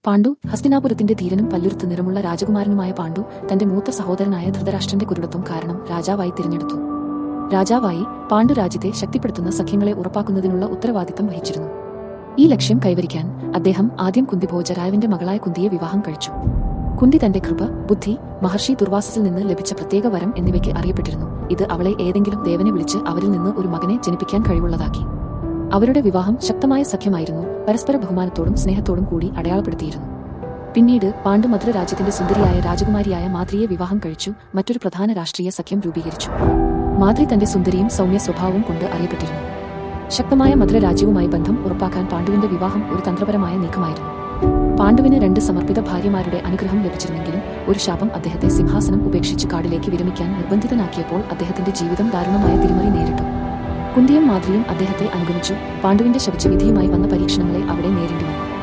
പാണ്ഡു ഹസ്തിനാപുരത്തിന്റെ ധീരനും പല്ലുരുത്ത് നിറമുള്ള രാജകുമാരനുമായ പാണ്ഡു തന്റെ മൂത്ത സഹോദരനായ ധൃതരാഷ്ട്രന്റെ കുരുടത്വം കാരണം രാജാവായി തിരഞ്ഞെടുത്തു. രാജാവായി പാണ്ഡു രാജ്യത്തെ ശക്തിപ്പെടുത്തുന്ന സഖ്യങ്ങളെ ഉറപ്പാക്കുന്നതിനുള്ള ഉത്തരവാദിത്തം വഹിച്ചിരുന്നു. ഈ ലക്ഷ്യം കൈവരിക്കാൻ അദ്ദേഹം ആദ്യം കുന്തിഭോജരായവിന്റെ മകളായ കുന്തിയെ വിവാഹം കഴിച്ചു. കുന്തി തന്റെ കൃപ, ബുദ്ധി, മഹർഷി ദുർവാസസിൽ നിന്ന് ലഭിച്ച പ്രത്യേക വരം എന്നിവയ്ക്ക് അറിയപ്പെട്ടിരുന്നു. ഇത് അവളെ ഏതെങ്കിലും ദേവനെ വിളിച്ച് അവരിൽ നിന്ന് ഒരു മകനെ ജനിപ്പിക്കാൻ കഴിവുള്ളതാക്കി. അവരുടെ വിവാഹം ശക്തമായ സഖ്യമായിരുന്നു, പരസ്പര ബഹുമാനത്തോടും സ്നേഹത്തോടും കൂടി അടയാളപ്പെടുത്തിയിരുന്നു. പിന്നീട് പാണ്ഡു മധുര രാജ്യത്തിന്റെ സുന്ദരിയായ രാജകുമാരിയായ മാദ്രിയെ വിവാഹം കഴിച്ചു. മറ്റൊരു പ്രധാന രാഷ്ട്രീയ സഖ്യം രൂപീകരിച്ചു. മാദ്രി തന്റെ സുന്ദരിയും സൗമ്യ സ്വഭാവവും കൊണ്ട് അറിയപ്പെട്ടിരുന്നു. ശക്തമായ മധുര രാജ്യവുമായി ബന്ധം ഉറപ്പാക്കാൻ പാണ്ഡുവിന്റെ വിവാഹം ഒരു തന്ത്രപരമായ നീക്കമായിരുന്നു. പാണ്ഡുവിന് 2 സമർപ്പിത ഭാര്യമാരുടെ അനുഗ്രഹം ലഭിച്ചിരുന്നെങ്കിലും ഒരു ശാപം അദ്ദേഹത്തെ സിംഹാസനം ഉപേക്ഷിച്ച് കാടിലേക്ക് വിരമിക്കാൻ നിർബന്ധിതനാക്കിയപ്പോൾ അദ്ദേഹത്തിന്റെ ജീവിതം ദാരുണമായ തിരിമറി നേരിട്ടു. കുന്തിയും മാദ്രിയും അദ്ദേഹത്തെ അനുഗമിച്ചു. പാണ്ഡുവിന്റെ ശപിച്ച വിധിയുമായി വന്ന പരീക്ഷണങ്ങളെ അവിടെ നേരിടേണ്ടി വന്നു.